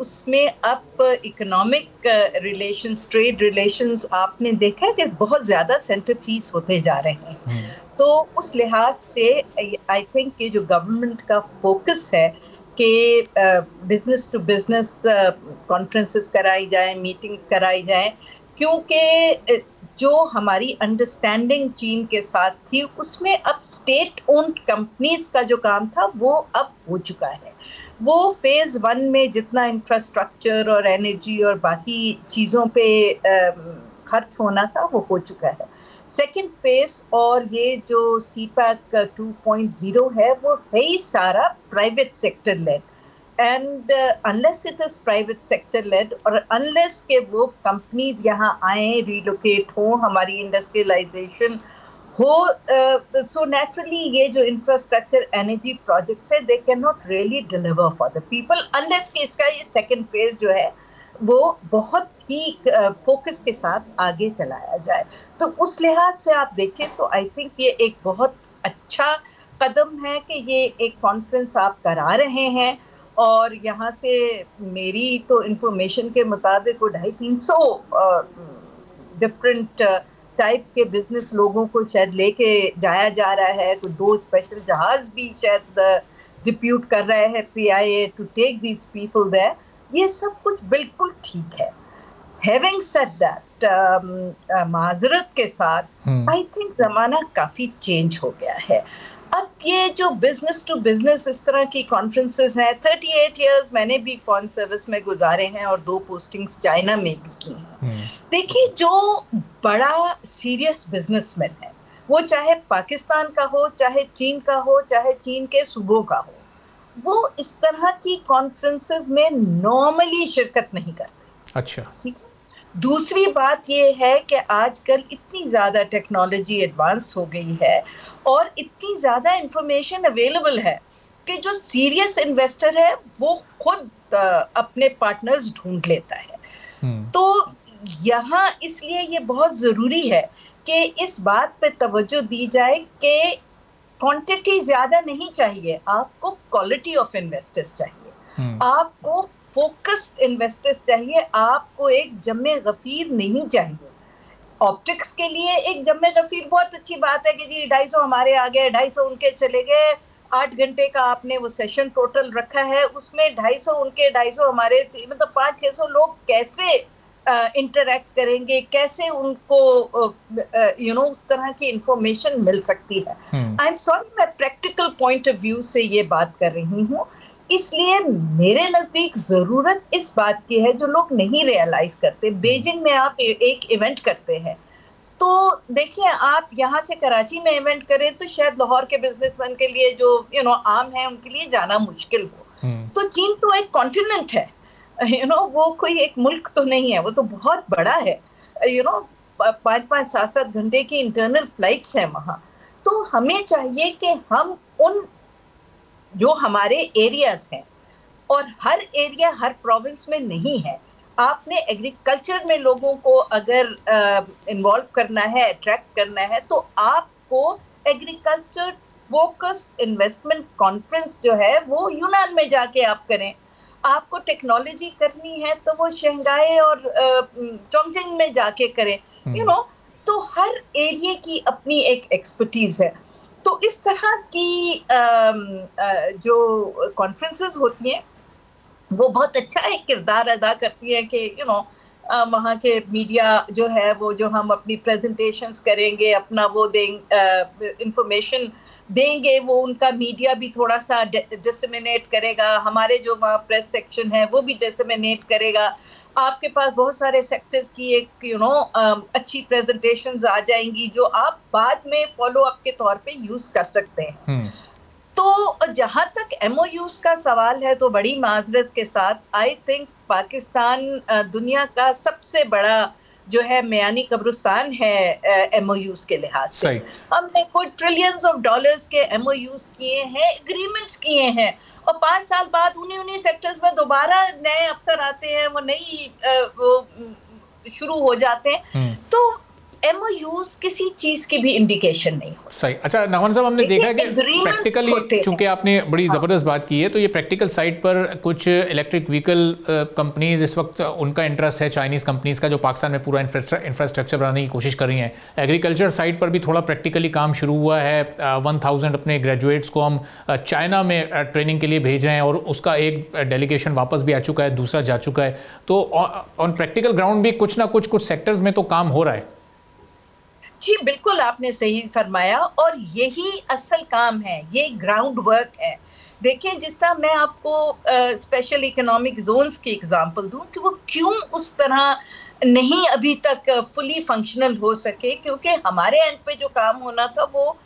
उसमें अब इकोनॉमिक रिलेशंस, ट्रेड रिलेशंस आपने देखा है कि बहुत ज़्यादा सेंटर पीस होते जा रहे हैं। तो उस लिहाज से आई थिंक कि जो गवर्नमेंट का फोकस है कि बिजनेस टू बिजनेस कॉन्फ्रेंसेस कराई जाए, मीटिंग्स कराई जाए, क्योंकि जो हमारी अंडरस्टैंडिंग चीन के साथ थी उसमें अब स्टेट ओन्ड कंपनीज का जो काम था वो अब हो चुका है। वो फेज़ 1 में जितना इंफ्रास्ट्रक्चर और एनर्जी और बाकी चीज़ों पे खर्च होना था वो हो चुका है। सेकेंड फेज और ये जो CPEC 2.0 है वो है ही सारा private sector led and unless it is private sector led और अनलेस के वो कंपनीज यहाँ आए, रिलोकेट हो, हमारी इंडस्ट्रियलाइजेशन हो, सो नेचुरली ये जो इंफ्रास्ट्रक्चर एनर्जी प्रोजेक्ट्स है they can not really deliver for the people unless कि इसका ये सेकेंड फेज जो है वो बहुत ही फोकस के साथ आगे चलाया जाए। तो उस लिहाज से आप देखें तो आई थिंक ये एक बहुत अच्छा कदम है कि ये एक कॉन्फ्रेंस आप करा रहे हैं और यहाँ से मेरी तो इंफॉर्मेशन के मुताबिक 250-300 डिफरेंट टाइप के बिजनेस लोगों को शायद लेके जाया जा रहा है। कोई 2 स्पेशल जहाज भी शायद डिप्यूट कर रहे हैं PIA to take these people there. ये सब कुछ बिल्कुल ठीक है। हैविंग सेड दैट, माजरत के साथ आई थिंक ज़माना काफ़ी चेंज हो गया है। अब ये जो बिजनेस टू बिजनेस इस तरह की कॉन्फ्रेंसेस हैं, 38 इयर्स मैंने भी फॉरेन सर्विस में गुजारे हैं और 2 पोस्टिंग्स चाइना में भी की हैं। देखिए, जो बड़ा सीरियस बिजनेसमैन है वो चाहे पाकिस्तान का हो, चाहे चीन का हो, चाहे चीन के सूबों का हो, वो इस तरह की कॉन्फ्रेंसेस में नॉर्मली शिरकत नहीं करते। अच्छा, ठीक है। दूसरी बात ये है कि आजकल इतनी ज़्यादा टेक्नोलॉजी एडवांस हो गई है और इतनी ज़्यादा इंफॉर्मेशन अवेलेबल है कि जो सीरियस इन्वेस्टर है वो खुद अपने पार्टनर्स ढूंढ लेता है। तो यहाँ इसलिए ये बहुत ज़रूरी है कि इस बात पे तवज्जो दी जाए कि क्वांटिटी ज़्यादा नहीं चाहिए, आपको क्वालिटी ऑफ इन्वेस्टर्स चाहिए। आपको फोकस्ड इन्वेस्टर्स चाहिए, आपको एक जम्मे गफीर नहीं चाहिए। ऑप्टिक्स के लिए एक जम्मे गफीर बहुत अच्छी बात है कि जी 250 हमारे आ गए, 250 उनके चले गए, 8 घंटे का आपने वो सेशन टोटल रखा है, उसमें 250 उनके 250 हमारे, मतलब 500-600 लोग कैसे इंटरेक्ट करेंगे, कैसे उनको उस तरह की इंफॉर्मेशन मिल सकती है। आई एम सॉरी, मैं प्रैक्टिकल पॉइंट ऑफ व्यू से ये बात कर रही हूँ, इसलिए मेरे नजदीक जरूरत इस बात की है जो लोग नहीं रियलाइज करते। बीजिंग में आप एक इवेंट करते हैं तो देखिए, आप यहाँ से कराची में इवेंट करें तो शायद लाहौर के बिजनेसमैन के लिए जो आम है उनके लिए जाना मुश्किल हो। तो चीन तो एक कॉन्टिनेंट है, वो कोई एक मुल्क तो नहीं है, वो तो बहुत बड़ा है। 5-5, 7-7 घंटे की इंटरनल फ्लाइट्स हैं वहाँ। तो हमें चाहिए कि हम उन जो हमारे एरियाज हैं, और हर एरिया हर प्रोविंस में नहीं है, आपने एग्रीकल्चर में लोगों को अगर इन्वॉल्व करना है, अट्रैक्ट करना है, तो आपको एग्रीकल्चर फोकस्ड इन्वेस्टमेंट कॉन्फ्रेंस जो है वो यूनान में जाके आप करें। आपको टेक्नोलॉजी करनी है तो वो शंघाई और चोंगजिंग में जाके करें। तो हर एरिया की अपनी एक एक्सपर्टीज है। तो इस तरह की जो कॉन्फ्रेंसेस होती हैं वो बहुत अच्छा एक किरदार अदा करती है कि वहाँ के मीडिया जो है वो जो हम अपनी प्रेजेंटेशंस करेंगे, अपना वो इंफॉर्मेशन देंगे, वो उनका मीडिया भी थोड़ा सा डिसेमिनेट करेगा, हमारे जो वहाँ प्रेस सेक्शन है वो भी डिसेमिनेट करेगा। आपके पास बहुत सारे सेक्टर्स की एक अच्छी प्रेजेंटेशंस आ जाएंगी जो आप बाद में फॉलो अप के तौर पे यूज कर सकते हैं। तो जहाँ तक MOUs का सवाल है तो बड़ी माजरत के साथ आई थिंक पाकिस्तान दुनिया का सबसे बड़ा जो है मियानी कब्रिस्तान है MOUs के लिहाज से। हमने कोई ट्रिलियंस ऑफ डॉलर्स के MOUs किए हैं, एग्रीमेंट्स किए हैं, और 5 साल बाद उन्हीं सेक्टर्स में दोबारा नए अफसर आते हैं, वो नई वो शुरू हो जाते हैं। तो MOUs किसी चीज की भी इंडिकेशन नहीं हो। सही। अच्छा नवान साहब, हमने देखा कि प्रैक्टिकली, चूंकि आपने बड़ी ज़बरदस्त बात की है, तो ये प्रैक्टिकल साइड पर कुछ इलेक्ट्रिक व्हीकल कंपनीज इस वक्त उनका इंटरेस्ट है, चाइनीज़ कंपनीज का, जो पाकिस्तान में पूरा इंफ्रास्ट्रक्चर बनाने की कोशिश कर रही हैं। एग्रीकल्चर साइड पर भी थोड़ा प्रैक्टिकली काम शुरू हुआ है। 1000 अपने ग्रेजुएट्स को हम चाइना में ट्रेनिंग के लिए भेज रहे हैं, और उसका एक डेलीगेशन वापस भी आ चुका है, दूसरा जा चुका है। तो ऑन प्रैक्टिकल ग्राउंड भी कुछ ना कुछ सेक्टर्स में तो काम हो रहा है। जी बिल्कुल, आपने सही फरमाया, और यही असल काम है, ये ग्राउंड वर्क है। देखिए, जिस तरह मैं आपको स्पेशल इकोनॉमिक जोन्स की एग्जांपल दूं कि वो क्यों उस तरह नहीं अभी तक फुली फंक्शनल हो सके, क्योंकि हमारे एंड पे जो काम होना था वो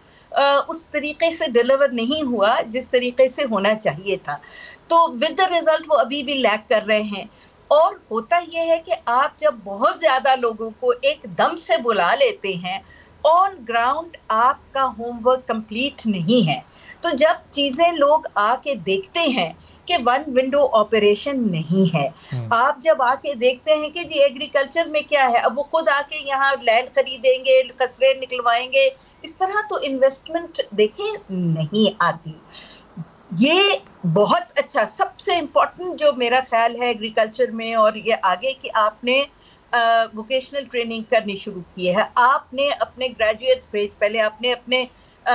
उस तरीके से डिलीवर नहीं हुआ जिस तरीके से होना चाहिए था। तो विद द रिजल्ट वो अभी भी लैग कर रहे हैं। और होता यह है कि आप जब बहुत ज्यादा लोगों को एकदम से बुला लेते हैं, ऑन ग्राउंड आपका होमवर्क कंप्लीट नहीं है। तो जब चीजें लोग आके देखते हैं कि वन विंडो ऑपरेशन नहीं है, आप जब आके देखते हैं कि जी एग्रीकल्चर में क्या है, अब वो खुद आके यहाँ लैंड खरीदेंगे, कचरे निकलवाएंगे, इस तरह तो इन्वेस्टमेंट देखिए नहीं आती। ये बहुत अच्छा, सबसे इम्पोर्टेंट जो मेरा ख्याल है एग्रीकल्चर में, और ये आगे कि आपने वोकेशनल ट्रेनिंग करनी शुरू की है, आपने अपने ग्रेजुएट्स भेज, पहले आपने अपने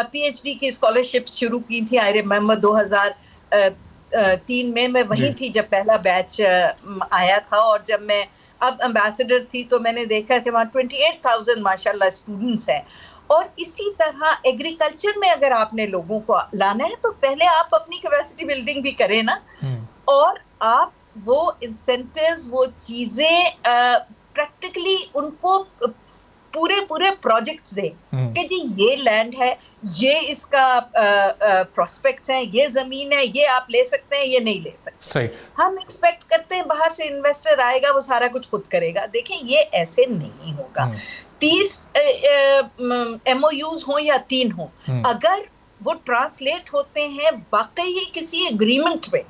PhD की स्कॉलरशिप शुरू की थी। आई रिमेम्बर 2003 में मैं वहीं थी जब पहला बैच आया था, और जब मैं अब एम्बेसडर थी तो मैंने देखा कि वहाँ 28,000 माशाल्लाह स्टूडेंट्स हैं। और इसी तरह एग्रीकल्चर में अगर आपने लोगों को लाना है तो पहले आप अपनी कैपेसिटी बिल्डिंग भी करें ना, और आप वो इंसेंटिव्स, वो चीजें प्रैक्टिकली उनको पूरे प्रोजेक्ट्स दें कि जी ये लैंड है, ये इसका प्रोस्पेक्ट्स हैं, ये जमीन है, ये आप ले सकते हैं, ये नहीं ले सकते। सही। हम एक्सपेक्ट करते हैं बाहर से इन्वेस्टर आएगा, वो सारा कुछ खुद करेगा। देखिए, ये ऐसे नहीं होगा। 30 MOUs हो या 3 हो, अगर वो ट्रांसलेट होते हैं वाकई ही किसी एग्रीमेंट में,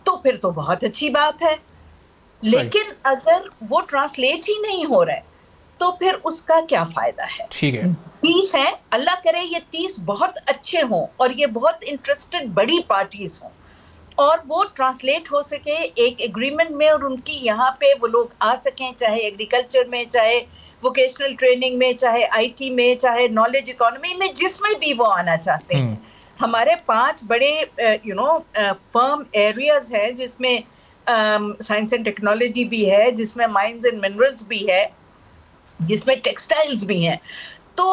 तो फिर तो बहुत अच्छी बात है। लेकिन अगर वो ट्रांसलेट ही नहीं हो रहा है तो फिर उसका क्या फायदा है। ठीक है, 30 हैं, अल्लाह करे ये 30 बहुत अच्छे हों और ये बहुत इंटरेस्टेड बड़ी पार्टीज हों, और वो ट्रांसलेट हो सके एक एग्रीमेंट में, और उनकी यहाँ पे वो लोग आ सकें, चाहे एग्रीकल्चर में, चाहे वोकेशनल ट्रेनिंग में, चाहे आईटी में, चाहे नॉलेज इकोनॉमी में, जिसमें भी वो आना चाहते हैं। हमारे 5 बड़े फर्म एरियाज हैं, जिसमें साइंस एंड टेक्नोलॉजी भी है, जिसमें माइंस एंड मिनरल्स भी है, जिसमें टेक्सटाइल्स भी हैं। तो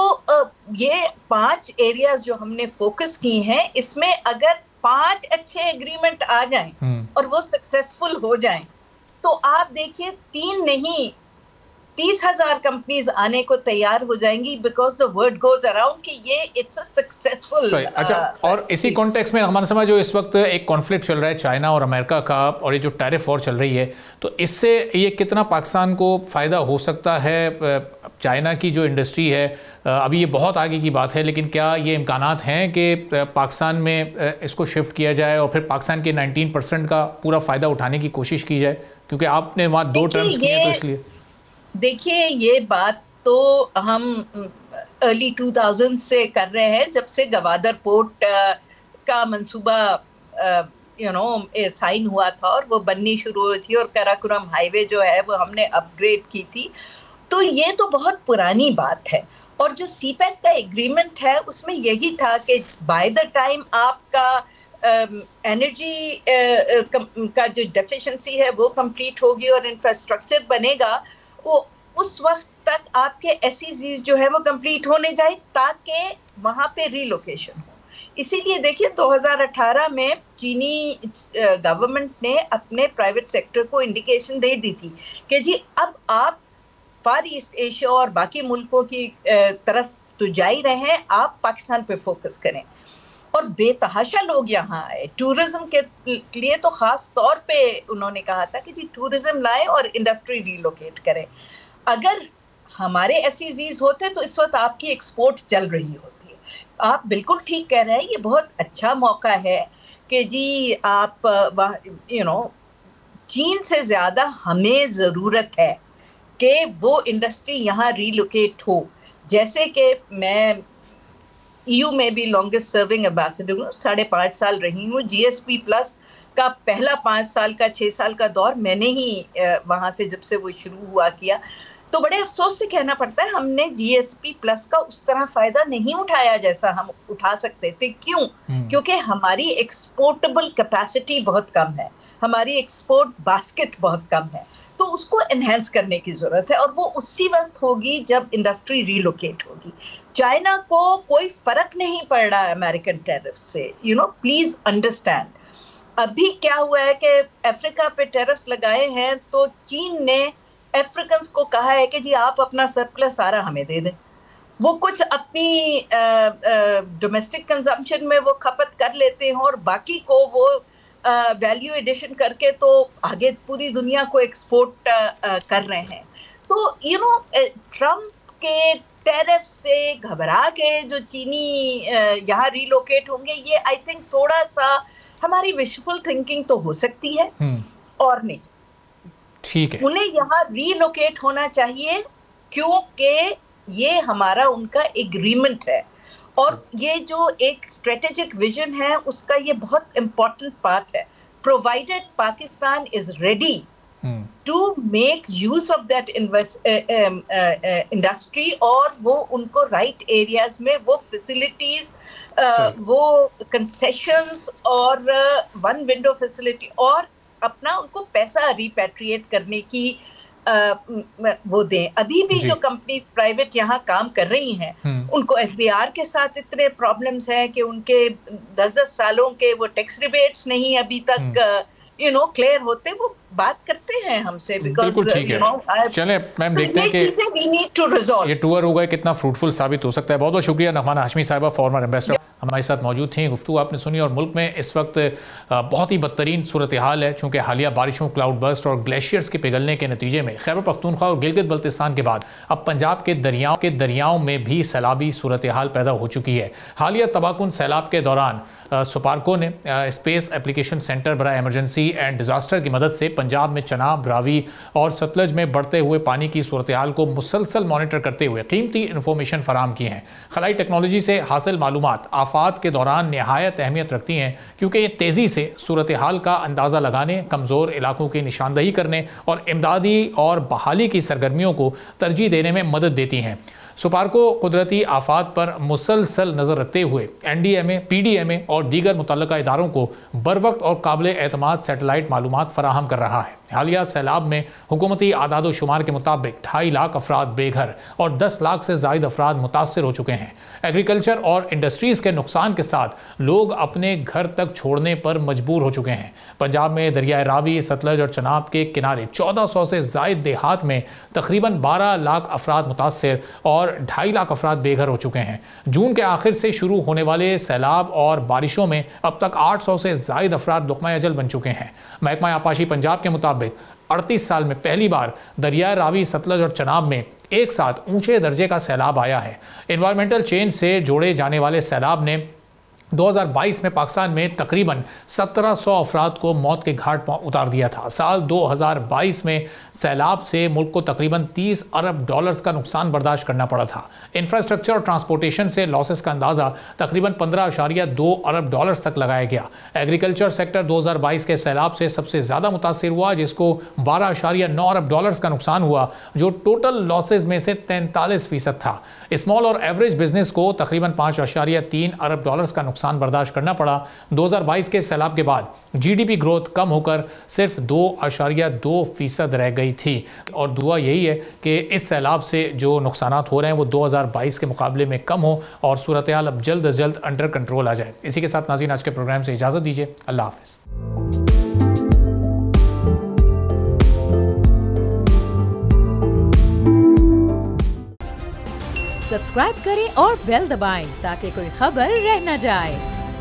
ये 5 एरियाज जो हमने फोकस की हैं, इसमें अगर 5 अच्छे एग्रीमेंट आ जाएं और वो सक्सेसफुल हो जाएं, तो आप देखिए 3 नहीं 30,000 कंपनीज आने को तैयार हो जाएंगी, because the word goes around कि ये इट्स अ सक्सेसफुल। अच्छा, और इसी कॉन्टेक्स्ट में हमारे समझ जो इस वक्त एक कॉन्फ्लिक्ट चल रहा है चाइना और अमेरिका का, और ये जो टैरिफ वॉर चल रही है, तो इससे ये कितना पाकिस्तान को फ़ायदा हो सकता है? चाइना की जो इंडस्ट्री है, अभी ये बहुत आगे की बात है, लेकिन क्या ये इम्कानात हैं कि पाकिस्तान में इसको शिफ्ट किया जाए और फिर पाकिस्तान के 19% का पूरा फ़ायदा उठाने की कोशिश की जाए? क्योंकि आपने वहाँ 2 टर्म्स किए हैं, तो इसलिए देखिए ये बात तो हम अर्ली 2000 से कर रहे हैं, जब से गवादर पोर्ट का मंसूबा साइन हुआ था और वो बननी शुरू हुई थी, और काराकोरम हाईवे जो है वो हमने अपग्रेड की थी। तो ये तो बहुत पुरानी बात है। और जो सीपैक का एग्रीमेंट है उसमें यही था कि बाय द टाइम आपका एनर्जी का जो डेफिशिएंसी है वो कंप्लीट होगी और इंफ्रास्ट्रक्चर बनेगा, वो उस वक्त तक आपके एसईजीज जो है वो कंप्लीट होने जाए, ताकि वहाँ पे रीलोकेशन हो। इसीलिए देखिए 2018 में चीनी गवर्नमेंट ने अपने प्राइवेट सेक्टर को इंडिकेशन दे दी थी कि जी अब आप फार ईस्ट एशिया और बाकी मुल्कों की तरफ तो जा ही रहे हैं, आप पाकिस्तान पे फोकस करें। और बेतहाशा लोग यहाँ आए टूरिज्म के लिए, तो खास तौर पे उन्होंने कहा था कि जी टूरिज्म लाए और इंडस्ट्री रीलोकेट करें। अगर हमारे एसईजीज होते तो इस वक्त आपकी एक्सपोर्ट चल रही होती है। आप बिल्कुल ठीक कह रहे हैं, ये बहुत अच्छा मौका है कि जी आप चीन से ज़्यादा हमें ज़रूरत है कि वो इंडस्ट्री यहाँ रीलोकेट हो। जैसे कि मैं EU में भी लॉन्गेस्ट सर्विंग एम्बेसडर हूँ, 5.5 साल रही हूँ। GSP प्लस का पहला 5 साल का 6 साल का दौर मैंने ही वहाँ से जब से वो शुरू हुआ किया, तो बड़े अफसोस से कहना पड़ता है हमने GSP प्लस का उस तरह फायदा नहीं उठाया जैसा हम उठा सकते थे। क्यों? क्योंकि हमारी एक्सपोर्टेबल कैपेसिटी बहुत कम है, हमारी एक्सपोर्ट बास्केट बहुत कम है, तो उसको एनहेंस करने की जरूरत है। और वो उसी वक्त होगी जब इंडस्ट्री रीलोकेट होगी। चाइना को कोई फर्क नहीं पड़ रहा है अमेरिकन टैरिफ से, प्लीज अंडरस्टैंड। अभी क्या हुआ है कि अफ्रीका पे टैरिफ्स लगाए हैं, तो चीन ने अफ्रीकन्स को कहा है कि जी आप अपना सरप्लस सारा हमें दे दें। वो कुछ अपनी डोमेस्टिक कंजम्पशन में वो खपत कर लेते हैं और बाकी को वो वैल्यू एडिशन करके तो आगे पूरी दुनिया को एक्सपोर्ट कर रहे हैं। तो ट्रम्प के टैरिफ से घबरा के जो चीनी यहाँ रीलोकेट होंगे, ये आई थिंक थोड़ा सा हमारी विशफुल थिंकिंग तो हो सकती है और नहीं। ठीक है, उन्हें यहाँ रीलोकेट होना चाहिए क्योंकि ये हमारा उनका एग्रीमेंट है, और ये जो एक स्ट्रेटेजिक विजन है उसका ये बहुत इंपॉर्टेंट पार्ट है। Provided Pakistan is ready to make use of that industry, और वो उनको राइट एरियाज में वो फैसिलिटीज, वो कंसेशंस और वन विंडो फैसिलिटी, और अपना उनको पैसा रिपैट्रिएट करने की वो दें। अभी भी जो कंपनी प्राइवेट यहाँ काम कर रही हैं, उनको FBR के साथ इतने प्रॉब्लम्स हैं कि उनके 10-10 सालों के वो टैक्स रिबेट्स नहीं अभी तक क्लियर होते। वो बात करते हैं हमसे, बिल्कुल ठीक है। चलें मैम, देखते हैं कि ये टूर होगा कितना फ्रूटफुल साबित हो सकता है। बहुत बहुत शुक्रिया नगमा हाशमी साहिबा, फॉर्मर एम्बेसडर, हमारे साथ मौजूद थी। गुफ्तगू आपने सुनी। और मुल्क में इस वक्त बहुत ही बदतरीन सूरत हाल है, चूँकि हालिया बारिशों, क्लाउड बर्स्ट और ग्लेशियर्स के पिघलने के नतीजे में खैबर पख्तूनख्वा और गिलगित बल्तिस्तान के बाद अब पंजाब के दरियाओं में भी सैलाबी सूरत हाल पैदा हो चुकी है। हालिया तबाहकुन सैलाब के दौरान सुपारको ने स्पेस एप्लीकेशन सेंटर बराए एमरजेंसी एंड डिजास्टर की मदद से पंजाब में चनाब, रावी और सतलज में बढ़ते हुए पानी की सूरत हाल को मुसलसल मॉनिटर करते हुए कीमती इंफॉर्मेशन फराहम की हैं। खलाई टेक्नोलॉजी से हासिल मालूमात आफात के दौरान नहायत अहमियत रखती हैं, क्योंकि ये तेज़ी से सूरत हाल का अंदाज़ा लगाने, कमज़ोर इलाकों की निशानदही करने और इमदादी और बहाली की सरगर्मियों को तरजीह देने में मदद देती हैं। सुपार्को कुदरती आफात पर मुसलसल नज़र रखते हुए NDMA, PDMA और दीगर मुतल्लिका इदारों को बरवक्त और काबिल एतमाद सेटेलाइट मालूमात फराहम कर रहा है। हालिया सैलाब में हुकूमती आदाद शुमार के मुताबिक 2.5 लाख अफराद बेघर और 10 लाख से ज़ायद अफराद मुतासर हो चुके हैं। एग्रीकल्चर और इंडस्ट्रीज़ के नुकसान के साथ लोग अपने घर तक छोड़ने पर मजबूर हो चुके हैं। पंजाब में दरियाए रावी, सतलज और चनाब के किनारे 1400 से ज़ायद देहात में तकरीबन 12 लाख अफराद मुतासर और 2.5 लाख अफराद बेघर हो चुके हैं। जून के आखिर से शुरू होने वाले सैलाब और बारिशों में अब तक 800 से ज़ायद अफराद लुक़मा अजल बन चुके हैं। महकमा आपाशी पंजाब के मुताबिक 38 साल में पहली बार दरियाए रावी, सतलज और चनाब में एक साथ ऊंचे दर्जे का सैलाब आया है। एनवायरमेंटल चेंज से जोड़े जाने वाले सैलाब ने 2022 में पाकिस्तान में तकरीबन 1700 अफराद को मौत के घाट पर उतार दिया था। साल 2022 में सैलाब से मुल्क को तकरीबन 30 अरब डॉलर्स का नुकसान बर्दाश्त करना पड़ा था। इंफ्रास्ट्रक्चर और ट्रांसपोर्टेशन से लॉसेस का अंदाज़ा तकरीबन 15.2 अरब डॉलर्स तक लगाया गया। एग्रीकल्चर सेक्टर 2022 के सैलाब से सबसे ज़्यादा मुतासिर हुआ, जिसको 12.9 अरब डॉलर्स का नुकसान हुआ, जो टोटल लॉसेज में से 43% था। स्मॉल और एवरेज बिजनेस को तकरीबन 5.3 अरब डॉलर्स का नुकसान बर्दाश्त करना पड़ा। 2022 के सैलाब के बाद GDP ग्रोथ कम होकर सिर्फ 2.2% रह गई थी। और दुआ यही है कि इस सैलाब से जो नुकसानात हो रहे हैं वो 2022 के मुकाबले में कम हो और सूरत हाल अब जल्द अज जल्द अंडर कंट्रोल आ जाए। इसी के साथ नाज़रीन, आज के प्रोग्राम से इजाज़त दीजिए। अल्लाह हाफ़िज़। सब्सक्राइब करें और बेल दबाएं ताकि कोई खबर रह न जाए।